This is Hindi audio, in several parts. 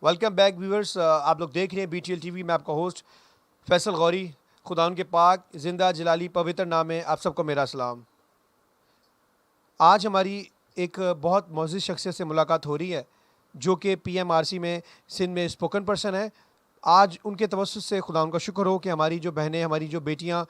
Welcome back viewers. आप लोग देख रहे हैं BTL टीवी में आपका होस्ट फैसल गौरी। खुदा उनके पाक जिंदा जलाली पवित्र नाम में आप सबको मेरा सलाम। आज हमारी एक बहुत मोअज़्ज़िज़ शख्सियत से मुलाकात हो रही है जो कि PMRC में सिंध में स्पोकन पर्सन है। आज उनके तवस्सुस से खुदा उनका शुक्र हो कि हमारी जो बहनें, हमारी जो बेटियाँ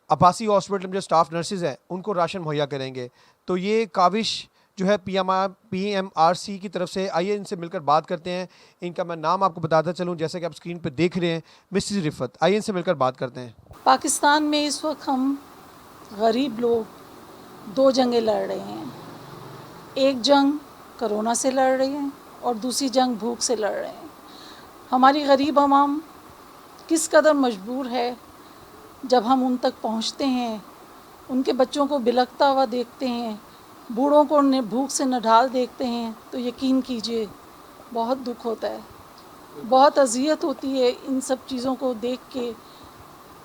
अब्बासी हॉस्पिटल में जो स्टाफ नर्सेज हैं उनको राशन मुहैया करेंगे। तो ये काविश जो है PMRC की तरफ से, आइए इनसे मिलकर बात करते हैं। इनका मैं नाम आपको बताता चलूँ, जैसे कि आप स्क्रीन पर देख रहे हैं, मिसेस रिफ़त। आइए इनसे मिलकर बात करते हैं। पाकिस्तान में इस वक्त हम गरीब लोग दो जंगें लड़ रहे हैं। एक जंग कोरोना से लड़ रहे हैं और दूसरी जंग भूख से लड़ रहे हैं। हमारी गरीब आवाम किस कदर मजबूर है। जब हम उन तक पहुंचते हैं, उनके बच्चों को बिलखता हुआ देखते हैं, बूढ़ों को भूख से नढाल देखते हैं, तो यकीन कीजिए बहुत दुख होता है, बहुत अज़ियत होती है। इन सब चीज़ों को देख के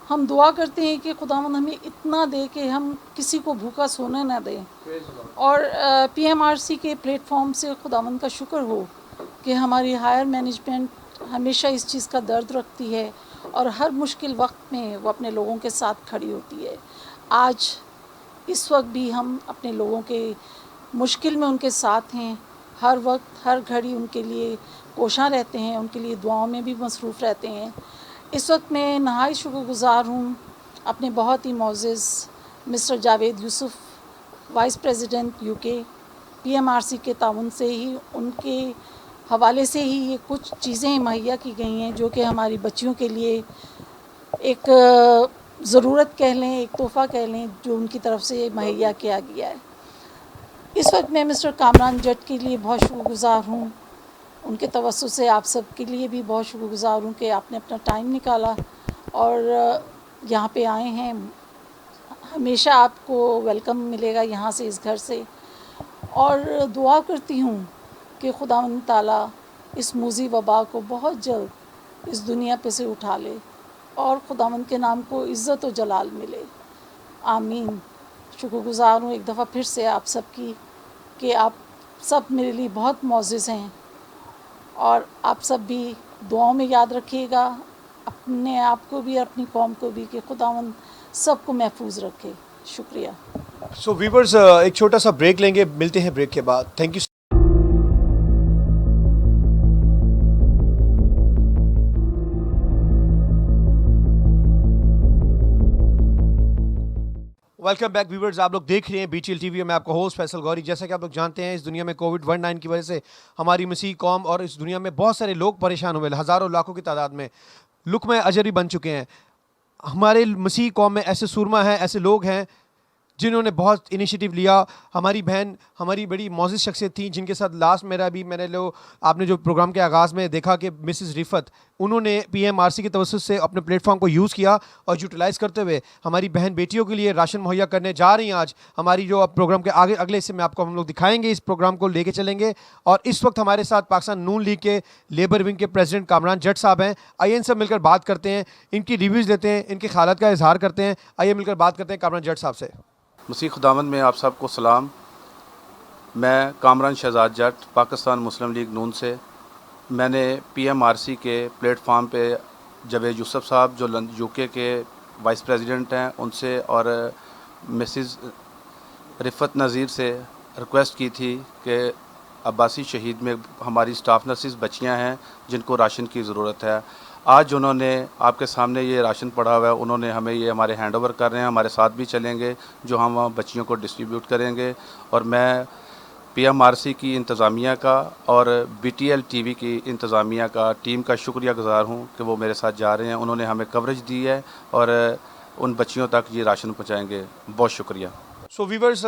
हम दुआ करते हैं कि खुदावंद हमें इतना दे कि हम किसी को भूखा सोने ना दें। और PMRC के प्लेटफॉर्म से खुदावंद का शुक्र हो कि हमारी हायर मैनेजमेंट हमेशा इस चीज़ का दर्द रखती है और हर मुश्किल वक्त में वो अपने लोगों के साथ खड़ी होती है। आज इस वक्त भी हम अपने लोगों के मुश्किल में उनके साथ हैं। हर वक्त हर घड़ी उनके लिए कोशां रहते हैं, उनके लिए दुआओं में भी मसरूफ़ रहते हैं। इस वक्त मैं नहायत शुक्रगुज़ार हूँ अपने बहुत ही मोअज़्ज़िज़ mister Javed Yusuf, vice president UK, PMRC के ताउन से ही, उनके हवाले से ही ये कुछ चीज़ें मुहैया की गई हैं जो कि हमारी बच्चियों के लिए एक ज़रूरत कह लें, एक तोहफ़ा कह लें, जो उनकी तरफ से मुहैया किया गया है। इस वक्त मैं मिस्टर कामरान जट के लिए बहुत शुक्रगुज़ार हूँ। उनके तवस्सुस से आप सब के लिए भी बहुत शुक्रगुज़ार हूँ कि आपने अपना टाइम निकाला और यहाँ पे आए हैं। हमेशा आपको वेलकम मिलेगा यहाँ से, इस घर से। और दुआ करती हूँ कि खुदावंद ताला इस मूज़ी वबा को बहुत जल्द इस दुनिया पे से उठा ले और खुदावंद के नाम को इज़्ज़त और जलाल मिले। आमीन। शुक्रगुज़ार हूँ एक दफ़ा फिर से आप सब की कि आप सब मेरे लिए बहुत मोअज़्ज़िज़ हैं और आप सब भी दुआओं में याद रखिएगा, अपने आप को भी और अपनी कौम को भी, कि खुदावंद सबको महफूज रखे। शुक्रिया। सो व्यूअर्स, एक छोटा सा ब्रेक लेंगे, मिलते हैं ब्रेक के बाद। Thank you. Welcome back viewers. आप लोग देख रहे हैं BTL टीवी में आपका होस्ट फैसल गौरी। जैसा कि आप लोग जानते हैं, इस दुनिया में COVID-19 की वजह से हमारी मसीह कौम और इस दुनिया में बहुत सारे लोग परेशान हुए, हज़ारों लाखों की तादाद में लुक़्मा अजर भी बन चुके हैं। हमारे मसीह कौम में ऐसे सुरमा हैं, ऐसे लोग हैं जिन्होंने बहुत इनिशिएटिव लिया। हमारी बहन, हमारी बड़ी मोअज़्ज़िज़ शख्सियत थी जिनके साथ लास्ट आपने जो प्रोग्राम के आगाज़ में देखा कि मिसेस रिफ़त, उन्होंने PMRC के तवस्सुस से अपने प्लेटफॉर्म को यूज़ किया और यूटिलाइज़ करते हुए हमारी बहन बेटियों के लिए राशन मुहैया करने जा रही हैं। आज हमारी जो अब प्रोग्राम के आगे अगले हिस्से में आपको हम लोग दिखाएंगे, इस प्रोग्राम को लेके चलेंगे। और इस वक्त हमारे साथ पाकिस्तान नून लीग के लेबर विंग के प्रेसिडेंट कामरान जट साहब हैं। आइए इनसे मिलकर बात करते हैं, इनकी रिव्यूज़ लेते हैं, इनकी हालत का इजहार करते हैं। आइए मिलकर बात करते हैं कामरान जट साहब से। मसीह खुदावंद में आप सबको सलाम। मैं कामरान शहजाद जट, पाकिस्तान मुस्लिम लीग नून से। मैंने PMRC के प्लेटफार्म पे जावेद यूसुफ़ साहब जो UK के वाइस प्रेसिडेंट हैं उनसे और मिसेस रिफ़त नज़ीर से रिक्वेस्ट की थी कि अब्बासी शहीद में हमारी स्टाफ नर्सिस बच्चियां हैं जिनको राशन की ज़रूरत है। आज उन्होंने आपके सामने ये राशन पड़ा हुआ है, उन्होंने हमें ये हमारे हैंड ओवर कर रहे हैं, हमारे साथ भी चलेंगे जो हम वहाँ बच्चियों को डिस्ट्रीब्यूट करेंगे। और मैं PMRC की इंतज़ामिया का और BTL TV की इंतज़ामिया का, टीम का शुक्रिया गुज़ार हूँ कि वो मेरे साथ जा रहे हैं। उन्होंने हमें कवरेज दी है और उन बच्चियों तक ये राशन पहुँचाएँगे। बहुत शुक्रिया। सो व्यूवर्स,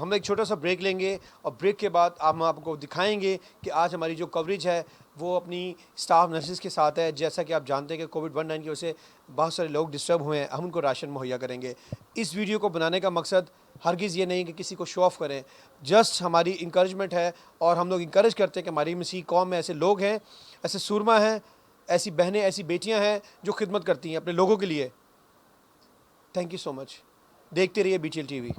हम एक छोटा सा ब्रेक लेंगे और ब्रेक के बाद हम आपको दिखाएंगे कि आज हमारी जो कवरेज है वो अपनी स्टाफ नर्सेज के साथ है। जैसा कि आप जानते हैं कि COVID-19 की वजह से बहुत सारे लोग डिस्टर्ब हुए हैं, हम उनको राशन मुहैया करेंगे। इस वीडियो को बनाने का मकसद हरगिज़ ये नहीं कि किसी को शो ऑफ़ करें, जस्ट हमारी इंकरेजमेंट है। और हम लोग इंकरेज करते हैं कि हमारी मसीह कौम में ऐसे लोग हैं, ऐसे सुरमा हैं, ऐसी बहनें, ऐसी बेटियाँ हैं जो खिदमत करती हैं अपने लोगों के लिए। Thank you so much. देखते रहिए BTL TV।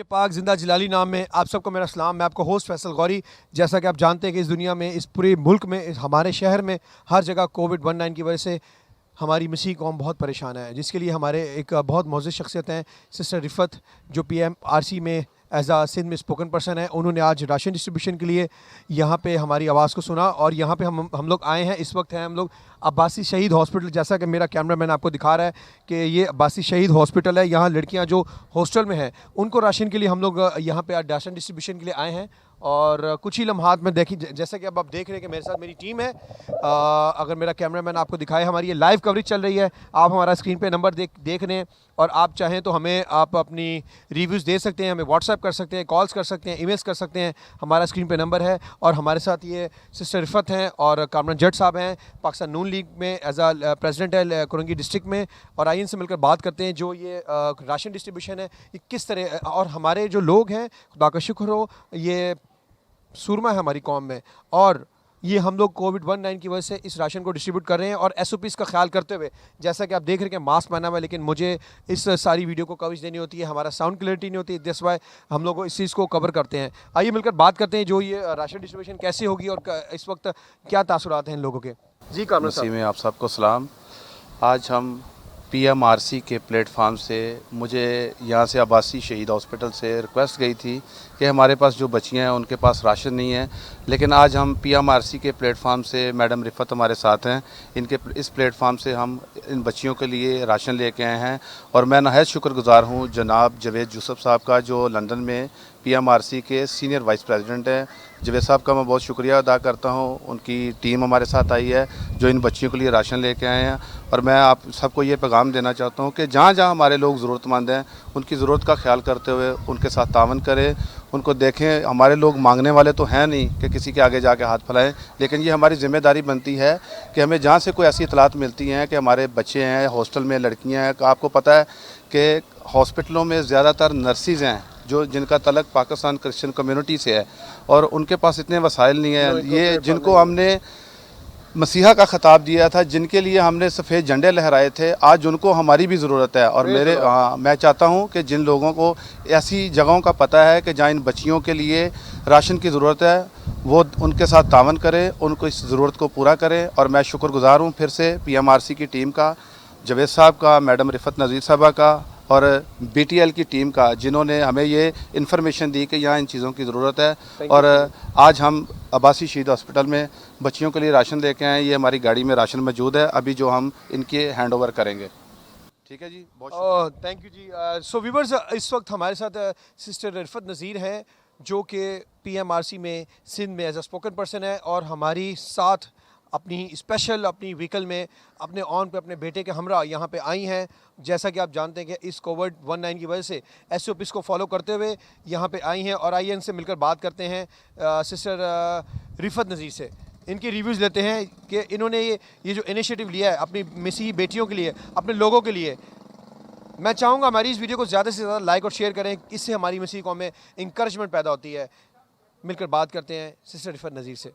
के पाक जिंदा जलाली नाम में आप सबको मेरा सलाम। मैं आपका होस्ट फैसल गौरी। जैसा कि आप जानते हैं कि इस दुनिया में, इस पूरे मुल्क में, हमारे शहर में हर जगह कोविड-19 की वजह से हमारी मसीह कौम बहुत परेशान है, जिसके लिए हमारे एक बहुत मोअज़्ज़ज़ शख्सियत हैं सिस्टर रिफ़त, जो PMRC में एज आ सिंध में स्पोकन पर्सन है। उन्होंने आज राशन डिस्ट्रीब्यूशन के लिए यहाँ पे हमारी आवाज़ को सुना और यहाँ पे हम लोग आए हैं। इस वक्त हैं हम लोग अब्बासी शहीद हॉस्पिटल। जैसा कि मेरा कैमरामैन आपको दिखा रहा है कि ये अब्बासी शहीद हॉस्पिटल है। यहाँ लड़कियाँ जो हॉस्टल में हैं उनको राशन के लिए हम लोग यहाँ पे आज राशन डिस्ट्रीब्यूशन के लिए आए हैं। और कुछ ही लम्हात में देखी, जैसा कि अब आप देख रहे हैं कि मेरे साथ मेरी टीम है। अगर मेरा कैमरामैन आपको दिखाए, हमारी ये लाइव कवरेज चल रही है। आप हमारा स्क्रीन पे नंबर देख रहे हैं और आप चाहें तो हमें आप अपनी रिव्यूज़ दे सकते हैं, हमें व्हाट्सएप कर सकते हैं, कॉल्स कर सकते हैं, ईमेल्स कर सकते हैं। हमारा स्क्रीन पे नंबर है। और हमारे साथ ये सिस्टर रिफ़त हैं और कामरान जट साहब हैं, पाकिस्तान नून लीग में एज आ प्रेसिडेंट है कुरंगी डिस्ट्रिक्ट में। और आइए इनसे मिलकर बात करते हैं जो ये राशन डिस्ट्रीब्यूशन है ये किस तरह, और हमारे जो लोग हैं, खुदा का शुक्र हो, ये सुरमा है हमारी कौम में। और ये हम लोग कोविड-19 की वजह से इस राशन को डिस्ट्रीब्यूट कर रहे हैं और SOPs का ख्याल करते हुए। जैसा कि आप देख रहे हैं कि मास्क पहना हुआ है, लेकिन मुझे इस सारी वीडियो को कवरेज देनी होती है, हमारा साउंड क्लियरिटी नहीं होती, दैट्स व्हाई हम लोग इस चीज़ को कवर करते हैं। आइए मिलकर बात करते हैं जो ये राशन डिस्ट्रीब्यूशन कैसे होगी और इस वक्त क्या तासुरात हैं इन लोगों के। जी कामरान मसीह साहब। में आप सबको सलाम। आज हम PMRC के प्लेटफार्म से, मुझे यहाँ से अब्बासी शहीद हॉस्पिटल से रिक्वेस्ट गई थी कि हमारे पास जो बच्चियाँ हैं उनके पास राशन नहीं है, लेकिन आज हम PMRC के प्लेटफार्म से, मैडम रिफ़त हमारे साथ हैं, इनके इस प्लेटफार्म से हम इन बच्चियों के लिए राशन लेके आए हैं। और मैं नहायत शुक्रगुज़ार हूँ जनाब जवेद यूसुफ साहब का, जो लंदन में PMRC के सीनियर वाइस प्रेसिडेंट हैं। जवेद साहब का मैं बहुत शुक्रिया अदा करता हूँ। उनकी टीम हमारे साथ आई है जो इन बच्चियों के लिए राशन लेके आए हैं। और मैं आप सबको ये पैगाम देना चाहता हूँ कि जहाँ जहाँ हमारे लोग ज़रूरतमंद हैं उनकी ज़रूरत का ख्याल करते हुए उनके साथ तावन करें, उनको देखें। हमारे लोग मांगने वाले तो हैं नहीं कि किसी के आगे जाके हाथ फैलाएं, लेकिन ये हमारी ज़िम्मेदारी बनती है कि हमें जहाँ से कोई ऐसी इतलात मिलती हैं कि हमारे बच्चे हैं हॉस्टल में, लड़कियाँ हैं। आपको पता है कि हॉस्पिटलों में ज़्यादातर नर्सिज़ हैं जो जिनका तलक पाकिस्तान क्रिश्चियन कम्युनिटी से है और उनके पास इतने वसाइल नहीं है। ये जिनको हमने मसीहा का ख़िताब दिया था, जिनके लिए हमने सफ़ेद झंडे लहराए थे, आज उनको हमारी भी ज़रूरत है। और मैं चाहता हूँ कि जिन लोगों को ऐसी जगहों का पता है कि जहाँ इन बच्चियों के लिए राशन की ज़रूरत है, वो उनके साथ तावन करें, उनको इस ज़रूरत को पूरा करें। और मैं शुक्रगुज़ार हूँ फिर से PMRC की टीम का, जवेद साहब का, मैडम रिफ़त नज़ीर साहबा का और BTL की टीम का, जिन्होंने हमें ये इन्फॉर्मेशन दी कि यहाँ इन चीज़ों की ज़रूरत है। और आज हम अब्बासी शहीद हॉस्पिटल में बच्चियों के लिए राशन लेके आए हैं। ये हमारी गाड़ी में राशन मौजूद है, अभी जो हम इनके हैंड ओवर करेंगे। ठीक है जी, बहुत थैंक यू जी। सो व्यूअर्स, इस वक्त हमारे साथ सिस्टर रिफ़त नज़ीर हैं जो कि PMRC में सिंध में एज अ स्पोकन पर्सन है और हमारी साथ अपनी स्पेशल अपनी व्हीकल में अपने ऑन पे अपने बेटे के हमरा यहाँ पे आई हैं। जैसा कि आप जानते हैं कि इस कोविड-19 की वजह से SOPs को फॉलो करते हुए यहाँ पे आई हैं। और आइए इनसे मिलकर बात करते हैं सिस्टर रिफ़त नज़ीर से। इनके रिव्यूज़ लेते हैं कि इन्होंने ये जो इनिशिएटिव लिया है अपनी मसीही बेटियों के लिए, अपने लोगों के लिए। मैं चाहूँगा हमारी इस वीडियो को ज़्यादा से ज़्यादा लाइक और शेयर करें, इससे हमारी मसीही कौम में इंकरेजमेंट पैदा होती है। मिलकर बात करते हैं सिस्टर रिफ़त नज़ीर से।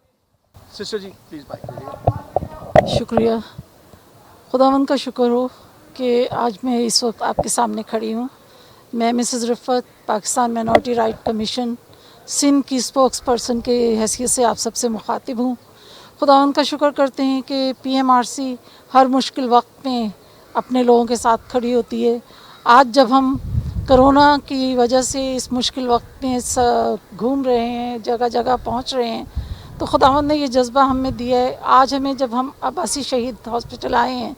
सिस्टर जी प्लीज़ बाइक। शुक्रिया, खुदावंद का शुक्र हो कि आज मैं इस वक्त आपके सामने खड़ी हूँ। मैं Mrs Rifat, Pakistan minority right commission Sindh की स्पोक्स पर्सन के हैसियत से आप सबसे मुखातिब हूँ। खुदावंद का शुक्र करते हैं कि PMRC हर मुश्किल वक्त में अपने लोगों के साथ खड़ी होती है। आज जब हम कोरोना की वजह से इस मुश्किल वक्त में घूम रहे हैं, जगह जगह पहुँच रहे हैं, तो खुदावंद ने ये जज्बा हमें दिया है। आज हमें जब हम अब्बासी शहीद हॉस्पिटल आए हैं,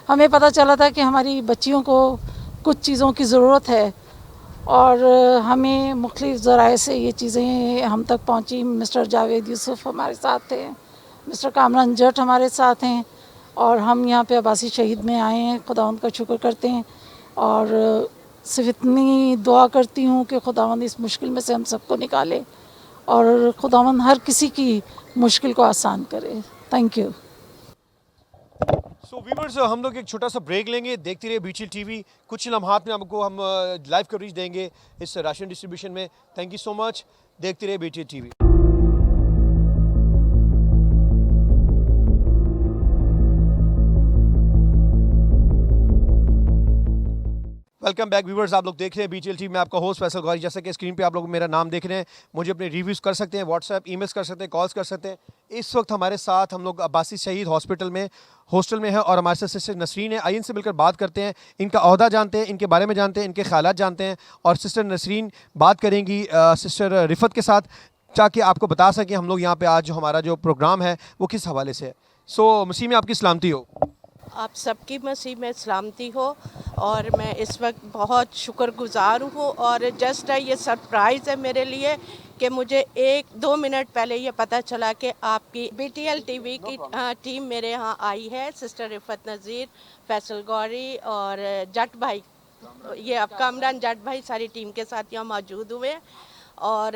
हमें पता चला था कि हमारी बच्चियों को कुछ चीज़ों की ज़रूरत है और हमें मुख्तलिफ़ ज़राए से ये चीज़ें हम तक पहुंची। मिस्टर जावेद यूसुफ हमारे साथ हैं, मिस्टर कामरान जट हमारे साथ हैं और हम यहाँ पे अब्बासी शहीद में आए हैं। खुदावंद का शुक्र करते हैं और सिर्फ इतनी दुआ करती हूँ कि खुदावंद इस मुश्किल में से हम सबको निकाले और खुदावंद हर किसी की मुश्किल को आसान करे। Thank you. सो व्यूअर्स, हम लोग एक छोटा सा ब्रेक लेंगे। देखते रहिए BTL TV। कुछ लम्हात में आपको हम लाइव कवरेज देंगे इस राशन डिस्ट्रीब्यूशन में। Thank you so much. देखते रहिए BTL TV। Welcome back viewers, आप लोग देख रहे हैं बीटीएल टीवी में आपका होस्ट फैसल गौरी। जैसे कि स्क्रीन पे आप लोग मेरा नाम देख रहे हैं, मुझे अपने रिव्यूज़ कर सकते हैं, व्हाट्सएप ईमेल्स कर सकते हैं, कॉल्स कर सकते हैं। इस वक्त हमारे साथ हम लोग अब्बासी शहीद हॉस्टल में हैं और हमारे साथ सिस्टर नसरीन है। आइए इनसे मिलकर बात करते हैं, इनका ओहदा जानते हैं, इनके बारे में जानते हैं, इनके ख्यालात जानते हैं। और सिस्टर नसरीन बात करेंगी सिस्टर रिफत के साथ, ताकि आपको बता सकें हम लोग यहाँ पे आज जो हमारा जो प्रोग्राम है वो किस हवाले से है। सो मसीह में आपकी सलामती हो। आप सबकी मसीह में सलामती हो। और मैं इस वक्त बहुत शुक्रगुजार हूँ और जस्ट ये सरप्राइज़ है मेरे लिए कि मुझे 1-2 मिनट पहले ये पता चला कि आपकी बीटीएल टीवी की टीम मेरे यहाँ आई है। सिस्टर रिफत नज़ीर, फैसल गौरी और जट भाई, ये अब कामरान जट भाई सारी टीम के साथ यहाँ मौजूद हुए हैं। और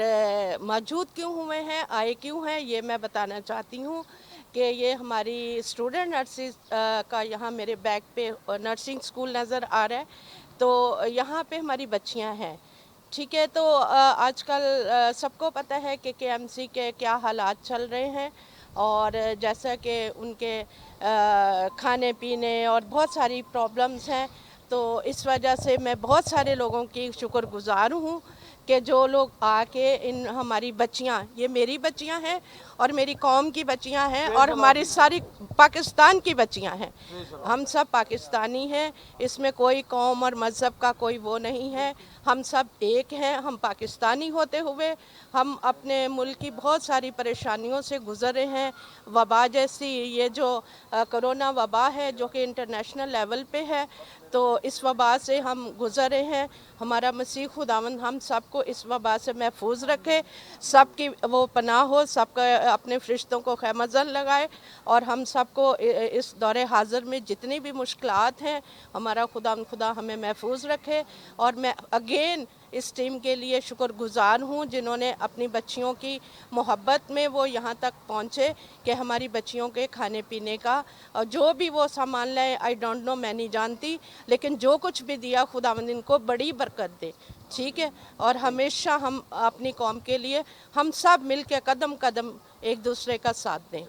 मौजूद क्यों हुए हैं, आए क्यों हैं, ये मैं बताना चाहती हूँ कि ये हमारी स्टूडेंट नर्सिस का यहाँ मेरे बैग पे नर्सिंग स्कूल नज़र आ रहा है। तो यहाँ पे हमारी बच्चियाँ हैं, ठीक है। तो आजकल सबको पता है कि केएमसी के क्या हालात चल रहे हैं और जैसा कि उनके खाने पीने और बहुत सारी प्रॉब्लम्स हैं। तो इस वजह से मैं बहुत सारे लोगों की शुक्रगुजार हूँ कि जो लोग आके इन हमारी बच्चियाँ, ये मेरी बच्चियाँ हैं और मेरी कौम की बच्चियाँ हैं और हमारी सारी पाकिस्तान की बच्चियाँ हैं। हम सब पाकिस्तानी हैं, इसमें कोई कौम और मज़हब का कोई वो नहीं है। हम सब एक हैं। हम पाकिस्तानी होते हुए हम अपने मुल्क की बहुत सारी परेशानियों से गुज़रे हैं। वबा जैसी ये जो कोरोना वबा है जो कि इंटरनेशनल लेवल पे है, तो इस वबा से हम गुज़रे हैं। हमारा मसीह खुदावंद हम सबको इस वबा से महफूज रखे, सबकी वो पनाह हो, सबका अपने फरिश्तों को खैमज़न लगाए और हम सबको इस दौरे हाज़िर में जितनी भी मुश्किलात हैं, हमारा खुदा हमें महफूज रखे। और मैं अगेन इस टीम के लिए शुक्रगुजार हूँ जिन्होंने अपनी बच्चियों की मोहब्बत में वो यहाँ तक पहुँचे कि हमारी बच्चियों के खाने पीने का जो भी वो सामान लाए, आई डोंट नो, मैं नहीं जानती, लेकिन जो कुछ भी दिया खुदावंद इनको बड़ी बरकत दे, ठीक है। और हमेशा हम अपनी कौम के लिए हम सब मिल के कदम कदम एक दूसरे का साथ दें।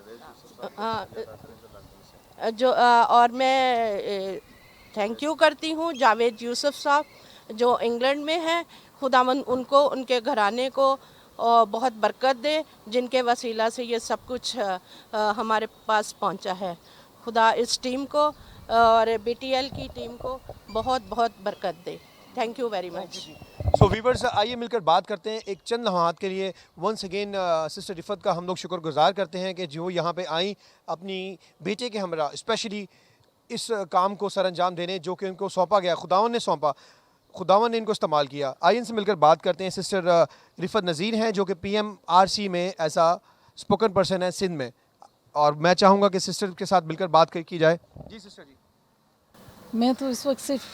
और मैं थैंक यू करती हूँ जावेद यूसुफ साहब जो इंग्लैंड में हैं। खुदावंद उनको, उनके घराने को बहुत बरकत दे, जिनके वसीला से ये सब कुछ हमारे पास पहुंचा है। खुदा इस टीम को और बीटीएल की टीम को बहुत बहुत बरकत दे। Thank you very much. So viewers, आइए मिलकर बात करते हैं एक चंद लम्हात के लिए। वंस अगेन सिस्टर रिफत का हम लोग शुक्रगुजार करते हैं कि जो यहाँ पे आई अपनी बेटे के हमरा स्पेशली इस काम को सरअंजाम देने जो कि उनको सौंपा गया, खुदावन ने सौंपा, खुदावन ने इनको इस्तेमाल किया। आइए इनसे मिलकर बात करते हैं। सिस्टर रिफत नज़ीर हैं जो कि PMRC में ऐसा स्पोकन पर्सन है सिंध में, और मैं चाहूँगा कि सिस्टर के साथ मिलकर बात की जाए। जी सिस्टर जी। मैं तो इस वक्त सिर्फ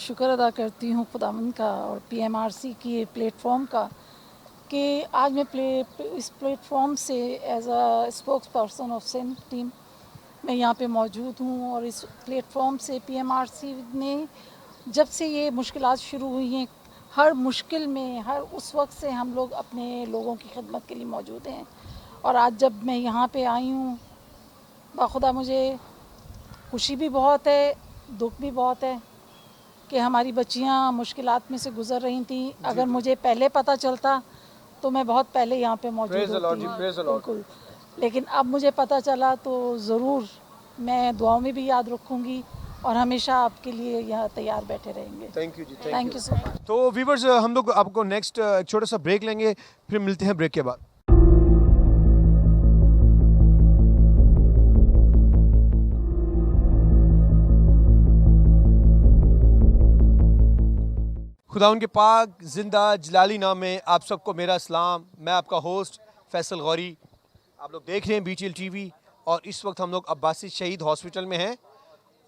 शुक्र अदा करती हूँ खुदावंद का और PMRC की प्लेटफॉर्म का कि आज मैं इस प्लेटफॉर्म से as a spokesperson of Sindh team मैं यहाँ पे मौजूद हूँ। और इस प्लेटफॉर्म से PMRC ने जब से ये मुश्किलात शुरू हुई हैं, हर मुश्किल में हर उस वक्त से हम लोग अपने लोगों की खिदमत के लिए मौजूद हैं। और आज जब मैं यहाँ पे आई हूँ, बाखुदा मुझे खुशी भी बहुत है, दुख भी बहुत है कि हमारी बच्चियाँ मुश्किलात में से गुज़र रही थी। अगर मुझे पहले पता चलता तो मैं बहुत पहले यहाँ पे मौजूद होती, बिल्कुल। लेकिन अब मुझे पता चला तो ज़रूर मैं दुआओं में भी याद रखूँगी और हमेशा आपके लिए यहाँ तैयार बैठे रहेंगे। थैंक यू जी, थैंक यू सो मच। तो वीवर्स, हम लोग आपको नेक्स्ट छोटा सा ब्रेक लेंगे, फिर मिलते हैं ब्रेक के बाद। खुदा उनके पाक जिंदा जलाली नाम में आप सबको मेरा सलाम। मैं आपका होस्ट फैसल गौरी। आप लोग देख रहे हैं बीटीएल टीवी और इस वक्त हम लोग अब्बासी शहीद हॉस्पिटल में हैं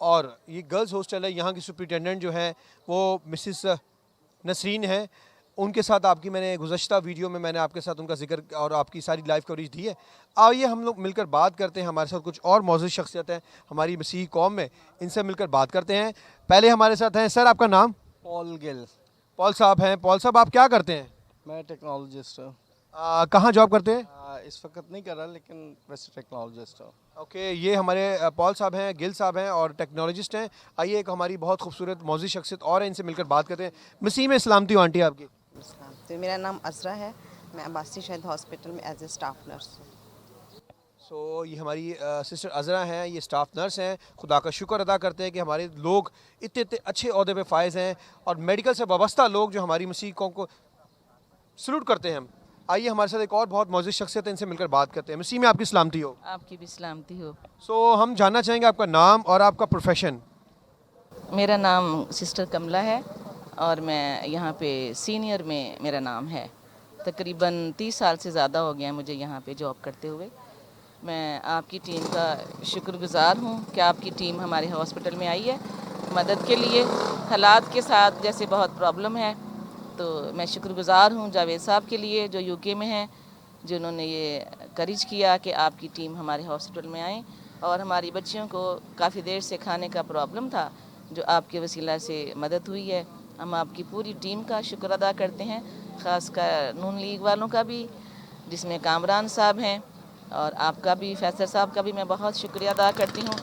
और ये गर्ल्स हॉस्टल है। यहाँ की सुपरिटेंडेंट जो है वो मिसिस नसरीन है। उनके साथ आपकी मैंने गुज़श्ता वीडियो में मैंने आपके साथ उनका जिक्र और आपकी सारी लाइव कवरेज दी है। आइए हम लोग मिलकर बात करते हैं। हमारे साथ कुछ और मौजूद शख्सियत हैं हमारी मसीही कौम में, इनसे मिलकर बात करते हैं। पहले हमारे साथ हैं, सर आपका नाम? पॉल गिल। पॉल साहब हैं। पॉल साहब, आप क्या करते हैं? मैं टेक्नोलॉजिस्ट हूँ। कहाँ जॉब करते हैं? इस वक्त नहीं कर रहा, लेकिन वैसे टेक्नोलॉजिस्ट हूँ। ओके, ये हमारे पॉल साहब हैं, गिल साहब हैं और टेक्नोलॉजिस्ट हैं। आइए एक हमारी बहुत खूबसूरत मौजूद शख्सियत और है, इनसे मिलकर बात करते हैं। मसीह में सलामती हो आंटी आपकी। तो मेरा नाम अजरा है, मैं अब्बासी शहीद हॉस्पिटल में एज ए स्टाफ नर्स हूँ। सो ये हमारी सिस्टर अजरा हैं, ये स्टाफ नर्स हैं। खुदा का शुक्र अदा करते हैं कि हमारे लोग इतने इतने अच्छे अहदे पे फायज़ हैं और मेडिकल से वाबस्ता लोग जो हमारी मसीह कौम को सलूट करते हैं हम। आइए हमारे साथ एक और बहुत मौजूद शख्सियत है, इनसे मिलकर बात करते हैं। मसीह में आपकी सलामती हो। आपकी भी सलामती हो। सो हम जानना चाहेंगे आपका नाम और आपका प्रोफेशन। मेरा नाम सिस्टर कमला है और मैं यहाँ पे सीनियर में मेरा नाम है। तकरीबन 30 साल से ज़्यादा हो गया है मुझे यहाँ पे जॉब करते हुए। मैं आपकी टीम का शुक्रगुज़ार हूँ कि आपकी टीम हमारे हॉस्पिटल में आई है मदद के लिए। हालात के साथ जैसे बहुत प्रॉब्लम है, तो मैं शुक्रगुज़ार हूँ जावेद साहब के लिए जो यूके में हैं, जिन्होंने ये करेज किया कि आपकी टीम हमारे हॉस्पिटल में आए और हमारी बच्चियों को काफ़ी देर से खाने का प्रॉब्लम था, जो आपके वसीला से मदद हुई है। हम आपकी पूरी टीम का शुक्र अदा करते हैं, ख़ासकर नून लीग वालों का भी, जिसमें कामरान साहब हैं, और आपका भी, फैसल साहब का भी मैं बहुत शुक्रिया अदा करती हूँ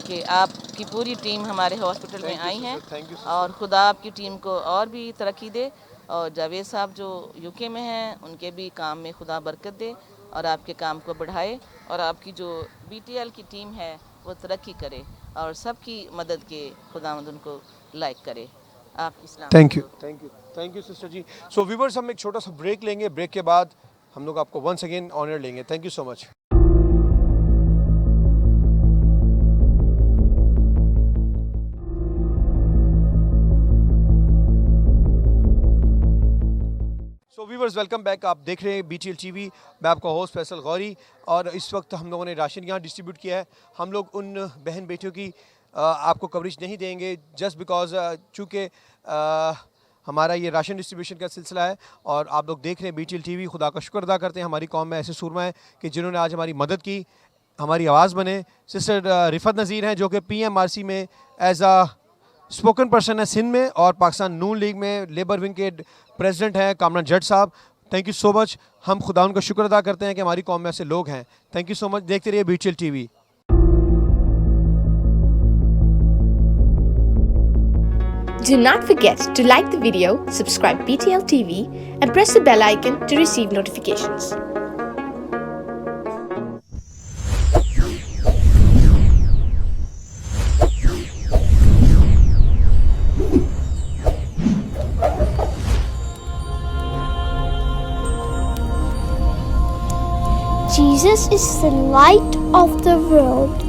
कि आपकी पूरी टीम हमारे हॉस्पिटल में आई हैं। और खुदा आपकी टीम को और भी तरक्की दे, और जावेद साहब जो यूके में हैं उनके भी काम में खुदा बरकत दे और आपके काम को बढ़ाए, और आपकी जो BTL की टीम है वो तरक्की करे और सबकी मदद के खुदावंद उनको लाइक करे। आपकी सलाम। थैंक यू सिस्टर जी। सो व्यूअर्स, हम एक छोटा सा ब्रेक लेंगे। ब्रेक के बाद हम लोग आपको वंस अगेन ऑनर लेंगे। Thank you so much. So viewers, welcome back. आप देख रहे हैं BTL TV। मैं आपका होस्ट फैसल गौरी, और इस वक्त हम लोगों ने राशन यहाँ डिस्ट्रीब्यूट किया है। हम लोग उन बहन बेटियों की आपको कवरेज नहीं देंगे जस्ट बिकॉज चूँकि हमारा ये राशन डिस्ट्रीब्यूशन का सिलसिला है और आप लोग देख रहे हैं BTL TV। खुदा का शुक्र अदा करते हैं हमारी कौम में ऐसे सूरमा है कि जिन्होंने आज हमारी मदद की, हमारी आवाज़ बने। सिस्टर रिफत नज़ीर हैं जो कि PMRC में एज आ स्पोकन पर्सन है सिंध में, और पाकिस्तान नून लीग में लेबर विंग के प्रेसिडेंट हैं कामरान जट साहब। Thank you so much. हम खुदा उनका शुक्र अदा करते हैं कि हमारी कौम में ऐसे लोग हैं। Thank you so much. देखते रहिए BTL TV। Do not forget to like the video, subscribe BTL TV, and press the bell icon to receive notifications. Jesus is the light of the world.